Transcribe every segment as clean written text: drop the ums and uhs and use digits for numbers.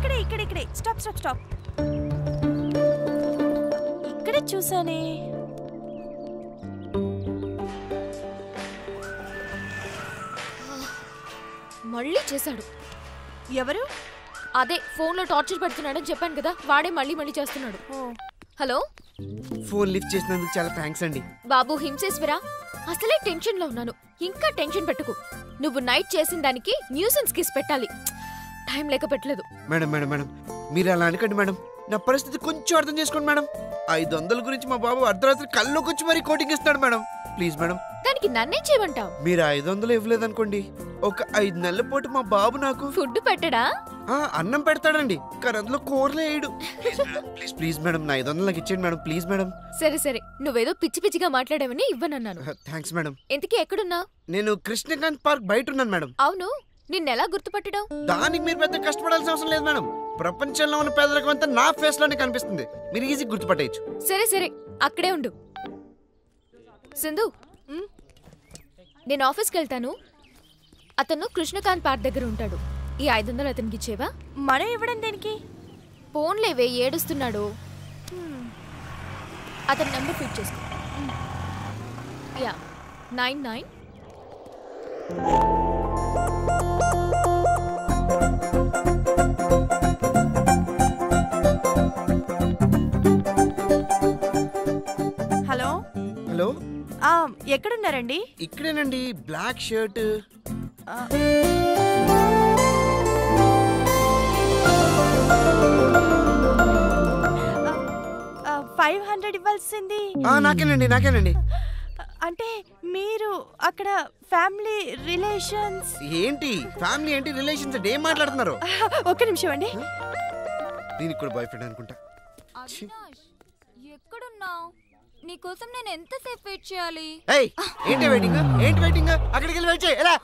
ఇక్కడే స్టాప్ ఇక్కడే చూసానే. మళ్ళీ చేశాడు. ఎవరు? అదే ఫోన్ లో టార్చర్ పెడుతున్నాడని చెప్పాను కదా, వాడే మళ్ళీ చేస్తున్నాడు. హలో, ఫోన్ లిఫ్ట్ చేసినందుకు చాలా థ్యాంక్స్ అండి. బాబు హింసేశ్వరా, అసలే టెన్షన్ లో ఉన్నాను, ఇంకా టెన్షన్ పెట్టుకు. నువ్వు నైట్ చేసిన దానికి న్యూసెన్స్ కిస్ పెట్టాలి, టైం లేక పెట్టలేదు. మేడం మీరు అలా అనకండి మేడం, నా పరిస్థితి కొంచెం అర్థం చేసుకోండి మేడం. 500 గురించి మా బాబు అర్ధరాత్రి కల్లోకి వచ్చి మరీ కోటింగ్ ఇస్తాడు మేడం. Please madam. దానికి నన్నేం చేయమంటావు? మీరు 500 ఇవ్వలేదనుకోండి, ఒక 5 నెలల పాటు మా బాబు నాకు ఫుడ్ పెట్టడా? అన్నం పెడతాడండి, కానీ అందులో కూరలే వేయడు. ప్లీజ్ మేడం, నా 500 నాకు ఇచ్చేయండి మేడం, ప్లీజ్ మేడం. సరే, నువ్వేదో పిచ్చిగా మాట్లాడావని ఇవ్వనన్నాను. Thanks madam. ఇంతకీ ఎక్కడున్నా? నేను కృష్ణకాంత్ పార్క్ బయట ఉన్నాను మేడం. అవును, నిన్నెలా గుర్తుపట్టడం? దానికి మీరు పెద్ద కష్టపడాల్సిన అవసరం లేదు మేడం. ప్రపంచంలో ఉన్న పేదరికం అంతా నా ఫేస్ లోనే కనిపిస్తుంది, మీరు ఈజీ గుర్తుపట్టేయచ్చు. సరే, అక్కడే ఉండు. సింధు, నేను ఆఫీస్కి వెళ్తాను, అతను కృష్ణకాంత్ పార్క్ దగ్గర ఉంటాడు. ఈ 500 అతనికి ఇచ్చేవా? మనం ఇవ్వడం దేనికి? ఫోన్లేవే, ఏడుస్తున్నాడు. అతని నెంబర్ ఫీడ్ చేసుకో. యా 99. హలో హలో, ఎక్కడున్నారండి? ఇక్కడేనండి, బ్లాక్ షర్ట్. 500 ఇవ్వాల్సింది నాకేనండి. అంటే మీరు అక్కడ ఫ్యామిలీ రిలేషన్స్ ఏంటి ఫ్యామిలీ ఏంటి రిలేషన్స్ ఏం మాట్లాడుతున్నారు? ఒక్క నిమిషం అండి. దీనికి కూడా బాయ్ ఫ్రెండ్ అనుకుంటా. ఎక్కడున్నావు? నీకోసం నేను ఎంతసేపు వెయిట్ చేయాలి? ఏంటి వెయిటింగ్? అక్కడికి వెళ్ళి వెయిట్ చేయి. ఎలా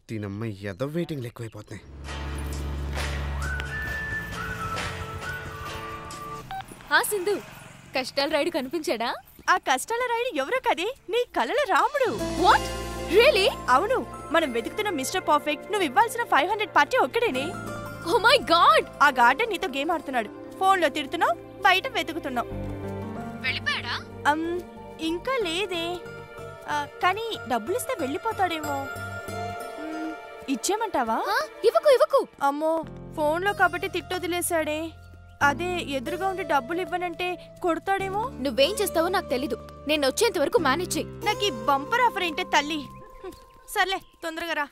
దీనమ్మ ఏదో వెయిటింగ్ ఎక్కువైపోతున్నాయి. సింధు, కష్టాల రైడ్ కనిపించాడా? ఆ కష్టాల రైడ్ ఎవరో కదే, నీ కలల రాముడు. What, really? అవును, మనం వెతుకుతున్న మిస్టర్ పర్ఫెక్ట్ నువ్వు ఇవ్వాల్సిన 500 పార్టీ ఒక్కడేనే. Oh my god! ఆ గార్డెన్ నీతో గేమ్ ఆడుతున్నాడు, ఫోన్ లో తిడుతున్నావు, బయట వెతుకుతున్నావు. వెళ్ళిపోయాడా? ఇంకా లేదే, కానీ డబ్బులు ఇస్తే వెళ్ళిపోతాడేమో. ఇచ్చేమంటావా? ఇవ్వకు. అమ్మో, ఫోన్ లో కాబట్టి తిట్టొదిలేసాడే. అదే ఎదురుగా ఉండి డబ్బులు ఇవ్వనంటే కొడతాడేమో. నువ్వేం చేస్తావో నాకు తెలీదు, నేను వచ్చేంత వరకు మేనేజ్ చెయ్యి. నాకు ఈ బంపర్ ఆఫర్ ఏంటే తల్లి. సర్లే, తొందరగా రా.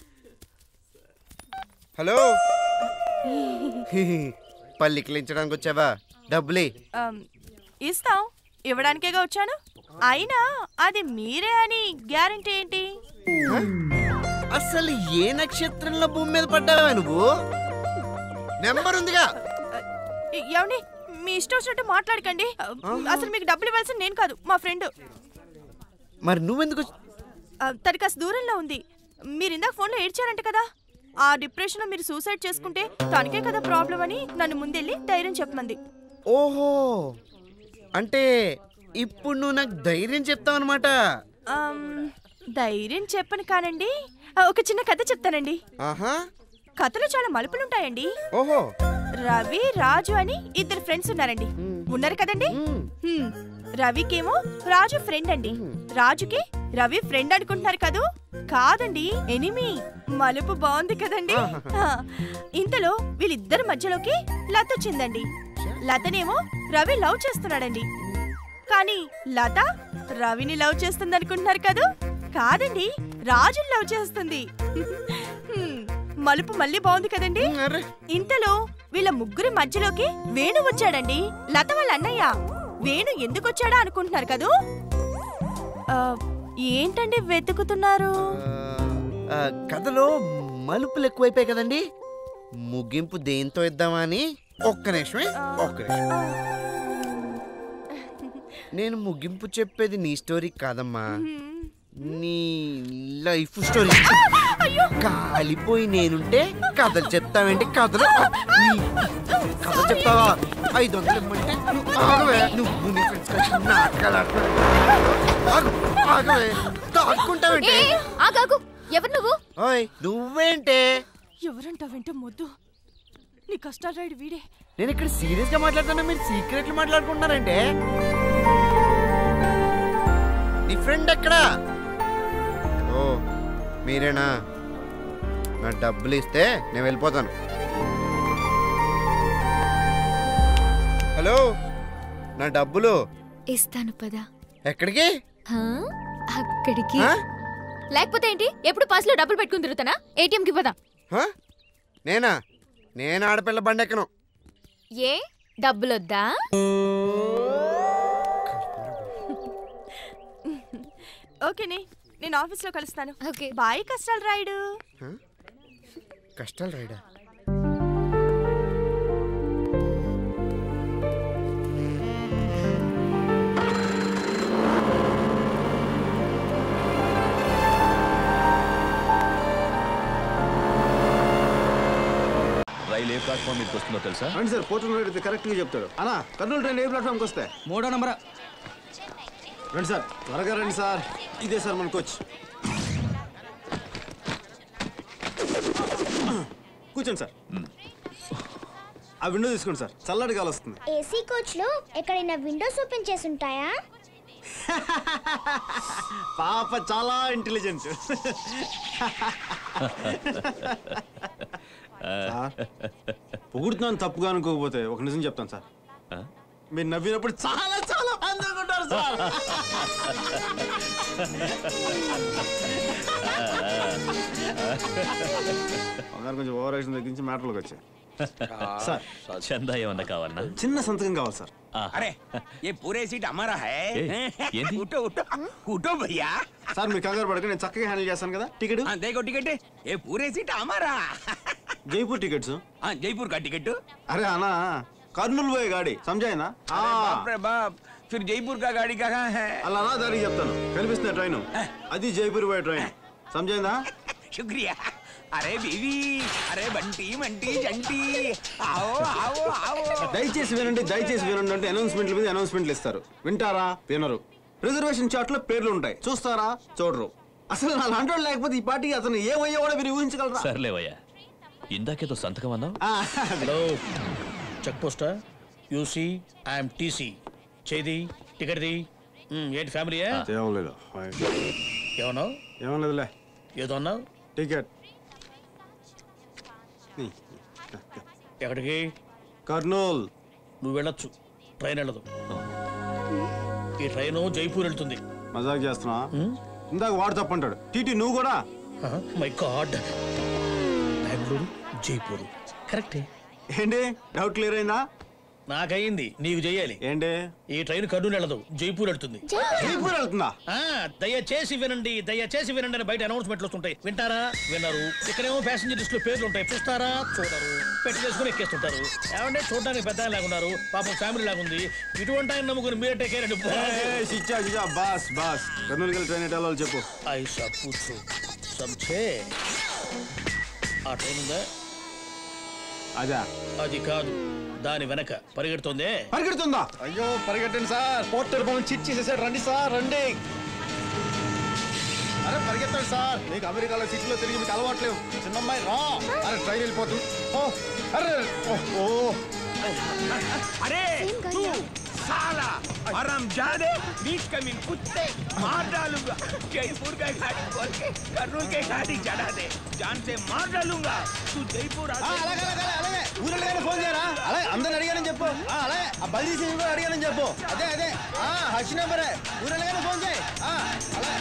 హలో, పల్లికిలించడానికి వచ్చావా? డబ్బులే ఇస్తాం, ఇవ్వడానికేగా వచ్చాను. అయినా అది మీరే అని గ్యారెంటీ ఏంటి? అసలు ఏ నక్షత్రంలో భూమి మీద పడ్డావా నువ్వు? నెంబర్ ఉందిగా. ఏమండి, మీ ఇష్టం వచ్చినట్టు మాట్లాడకండి. అసలు మీకు డబ్బులు ఇవ్వాల్సిన నేను కాదు, మా ఫ్రెండ్. మరి నువ్వెందుకు? తన కాస్త దూరంలో ఉంది. మీరు ఇందాక ఫోన్లో ఏడ్చారంట కదా, ఆ డిప్రెషన్ లో మీరు సూసైడ్ చేసుకుంటే తనకే కదా ప్రాబ్లం అని నన్ను ముందెళ్ళి ధైర్యం చెప్పమంది. ఓహో, అంటే ఇప్పుడు నువ్వు నాకు ధైర్యం చెప్తావు అనమాట. ధైర్యం చెప్పను కానండి, ఒక చిన్న కథ చెప్తానండి. కథలో చాలా మలుపులుంటాయండి. ఓహో, రవి రాజు అని 2 ఫ్రెండ్స్ ఉన్నారండి. ఉన్నారు కదండి. రవికేమో రాజు ఫ్రెండ్ అండి, రాజుకి రవి ఫ్రెండ్ అనుకుంటున్నారు కదూ? కాదండి, ఎనిమి. మలుపు బాగుంది కదండి. ఇంతలో వీళ్ళిద్దరి మధ్యలోకి లత వచ్చిందండి. లతనేమో రవి లవ్ చేస్తున్నాడండి, కానీ లత రవిని లవ్ చేస్తుంది అనుకుంటున్నారు కదూ? కాదండి, రాజుని లవ్ చేస్తుంది. మలుపు మళ్ళీ బాగుంది కదండి. ఇంతలో వీళ్ళ ముగ్గురి మధ్యలోకి వేణు వచ్చాడండి, లత వాళ్ళ అన్నయ్య. వేణు ఎందుకు వచ్చాడా అనుకుంటున్నారు కదూ? ఏంటండి వెతుకుతున్నారు? కథలో మలుపులు ఎక్కువైపోయాయి కదండి, ముగింపు దేంతో ఇద్దామా అని. ఒక్క నిమిషమే. నేను ముగింపు చెప్పేది నీ స్టోరీ కాదమ్మా, నీ లైఫ్ స్టోరీ. కాలిపోయి నేనుంటే కథలు చెప్తావేంటి? కథ చెప్తావా? 500 ఇమ్మంటే నువ్వు నీ ఫ్రెండ్స్ దాక్కుంటావేంటి? ఎవరు నువ్వు? నువ్వేంటే? ఎవరంటావేంటే మొద్దు, నీ కష్టాలు రాయుడు వీడే. నేను ఇక్కడ సీరియస్ గా మాట్లాడుతున్నా, మీరు సీక్రెట్లు మాట్లాడుకుంటున్నారంటే. నీ ఫ్రెండ్ ఎక్కడా? ఓ మీరేనా? నా డబ్బులు ఇస్తే నేను వెళ్ళిపోతాను. హలో, నా డబ్బులు ఇస్తాను పదా. ఎక్కడికి? అక్కడికి. లేకపోతే ఏంటి, ఎప్పుడు పాస్లో డబ్బులు పెట్టుకుని తిరుగుతానా? ఏటీఎంకి పదా. నేను ఆడపిల్ల బండి ఎక్కను. ఏ డబ్బులొద్దా? ఓకేనే, నేను ఆఫీస్లో కలుస్తాను. ఓకే బాయ్ కష్టాలు రాయుడు. కష్టాలు రాయడా? రైలు ఏ ప్లాట్ఫామ్ మీదకి వస్తుందో తెలుసా? రండి సార్, పోర్టల్ అయితే కరెక్ట్గా చెప్తాడు. అన్నా, కర్నూలు ట్రైన్ ఏ ప్లాట్ఫామ్కి వస్తాయి? 3వ నంబర్. రండి సార్, త్వరగా రండి సార్. ఇదే సార్ మన కోచ్. కూర్చోండి సార్. ఆ విండో తీసుకోండి సార్, చల్లటి గాలి వస్తుంది. ఏసీ కోచ్ లో ఎక్కడైనా విండోస్ ఓపెన్ చేసి ఉంటాయా? పాప చాలా ఇంటెలిజెంట్. సార్, పొగుడుతున్నాను తప్పుగా అనుకోకపోతే ఒక నిజం చెప్తాను సార్. మీరు నవ్వినప్పుడు చాలా చాలా అందంగా ఉంటారు సార్. కొంచెం ఓవర్ యాక్షన్ తగ్గించి మ్యాటర్లోకి వచ్చాయి. సార్, చందా ఏమన్నా కావాలన్నా? చిన్న సంతకం కావాలి సార్. अरे ये पूरे सीट हमारा है। उठो उठो उठो भैया। సార్ మీరు కంగారు పడక, నేను చక్కగా హ్యాండిల్ చేస్తాను కదా. టికెట్ देखो टिकट ये पूरे सीट हमारा। జైపూర్ టికెట్స్. जयपुर का टिकट। అరే అన్నా, కర్నూలు పోయే గాడి సమజాయినా? बाप रे बाप, फिर जयपुर का गाड़ी कहाँ है? అలా నా దారి చెప్తాను. కనిపిస్తున్న ట్రైన్ అది జైపూర్ పోయే ట్రైన్, సమజైందా? शुक्रिया। अरे बीवी, अरे बंटी मंटी जंटी, आओ आओ आओ। దయచేసి వినండి, దయచేసి వినండి అంటే అనౌన్స్మెంట్ల మీద అనౌన్స్మెంట్లు ఇస్తారు. వింటారా? వినరు. రిజర్వేషన్ చార్ట్ లో పేర్లు ఉంటాయి, చూస్తారా? చూడరు. అసలు నా లాంటి వాడు లేకపోతే ఈ పార్టీకి అతను ఏమయ్యేవాడో మీరు ఊహించగలరా? సర్లేవయ్యా, ఇందాకేదో సంతకం అన్నావు. హలో, చెక్ పోస్టా? యూసీ ఐఎమ్ టీసీ. చేది టికెట్ది. ఏంటి ఫ్యామిలీ? ఏమలేదు. ఏమన్నావు? ఏమలేదులే. ఏదో అన్నావు. టికెట్ ఎక్కడికి? కర్నూల్. నువ్వు వెళ్ళొచ్చు, ట్రైన్ వెళ్ళదు. ఈ ట్రైను జైపూర్ వెళ్తుంది. మజాక్ చేస్తున్నా? ఇందాక వాడు తప్పంటాడు. టీటీ నువ్వు కూడా. మై గాడ్, బెంగళూరు జైపూర్ కరెక్టే. ఏంటి డౌట్ క్లియర్ అయిందా? నాకయింది, నీకు చెయ్యాలి. ఏంటి? ఈ ట్రైన్ కర్నూలు వెళ్ళదు, జైపూర్ వెళ్తుంది. జైపూర్ వెళ్తుందా? దయచేసి వినండి, దయచేసి వినండి అని బయట అనౌన్స్మెంట్లు వస్తుంటాయి. వింటారా? వినరు. ఇక్కడేమో ప్యాసింజర్ లిస్ట్ లో పేర్లు ఉంటాయి, చూస్తారా? చూడరు. పెట్టి చేసుకుని ఎక్కేస్తుంటారు. ఏమంటే చూడడానికి పెద్ద ఆయన లాగున్నారు, పాపం ఫ్యామిలీ లాగుంది. ఇటువంటి ఆయన నమ్ముకుని మీరే టేక్ కేర్. బాస్ బాస్ కర్నూలుకి వెళ్ళి ట్రైన్ ఎట్టాలో చెప్పు. ఐసా పూచు సంచే. ఆ ట్రైన్ ఉందా? అదా? అది కాదు, దాని వెనక పరిగెడుతుందే. పరిగెడుతుందా? అయ్యో పరిగెట్టండి సార్, పోర్టర్ మనం చిట్ చేసేసాడు. రండి సార్, రండి. అరే పరిగెత్తండి సార్, మీకు అమెరికాలో సిటీలో తిరిగి మీకు అలవాట్లేవు. చిన్నమ్మాయి రా. అరే ట్రైన్ వెళ్ళిపోతుంది. ఓ అరే ఓ अरे तू साला हरामजादे, बीच कमीन कुत्ते, मार डालूंगा। जयपुर का गाड़ी खोल के कर्नूल के गाड़ी चढ़ा दे, जान से मार डालूंगा। तू जयपुर అలాగే ఊరగానే ఫోన్ చేయరా? అలాగే అందరిని అడిగానని చెప్పు. అలాగే ఆ బల్దీ సింగ్ కూడా అడిగానని చెప్పు. అదే అదే హర్ష నెంబరే. ఊరగానే ఫోన్ చేయి. అలాగే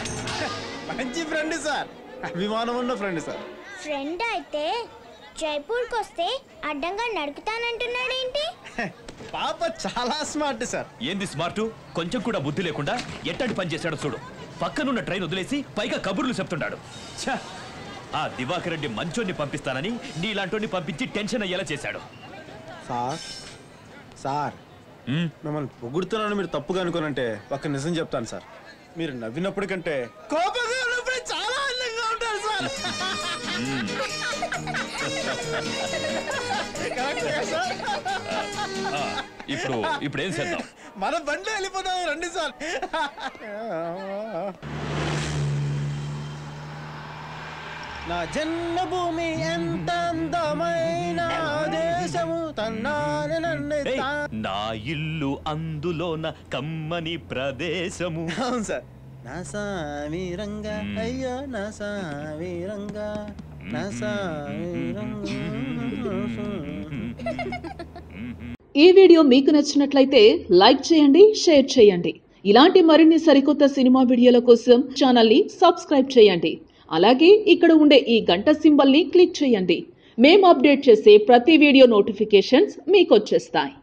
మంచి ఫ్రెండ్ సార్, అభిమానం ఉన్న ఫ్రెండ్ సార్. ఫ్రెండ్ అయితే జైపూర్కి వస్తే అడ్డంగా నడుపుతానంటున్నాడేంటి? పాప చాలా స్మార్ట్ సార్. ఏంది స్మార్ట్? కొంచెం కూడా బుద్ధి లేకుండా ఎట్టంటి పని చేశాడు చూడు. పక్కనున్న ట్రైన్ వదిలేసి పైగా కబుర్లు చెప్తున్నాడు. ఛ! ఆ దివాకర్ రెడ్డి మంచోన్ని పంపిస్తానని నీలాంటోని పంపించి టెన్షన్ అయ్యేలా చేశాడు. సార్ సార్ మిమ్మల్ని పొగుడుతున్నాను మీరు తప్పుగా అనుకోనంటే ఒక నిజం చెప్తాను సార్. మీరు నవ్వినప్పటికంటే కోపంగా ఉన్నప్పుడు చాలా అందంగా ఉంటారు సార్. ఇప్పుడు ఏం చేద్దాం? మన బండి వెళ్ళిపోదాం, రండి సార్. నా జన్మభూమి ఎంత అందమైన దేశము తన్నానే నన్ను నా ఇల్లు అందులోన కమ్మని ప్రదేశము. అవును సార్. నా సామి రంగా అయ్యో నా సామి రంగా నా సామి రంగా. ఈ వీడియో మీకు నచ్చినట్లయితే లైక్ చేయండి, షేర్ చేయండి. ఇలాంటి మరిన్ని సరికొత్త సినిమా వీడియోల కోసం ఛానల్ని సబ్స్క్రైబ్ చేయండి. అలాగే ఇక్కడ ఉండే ఈ గంట సింబల్ని క్లిక్ చేయండి. మేము అప్డేట్ చేసే ప్రతి వీడియో నోటిఫికేషన్స్ మీకు వచ్చేస్తాయి.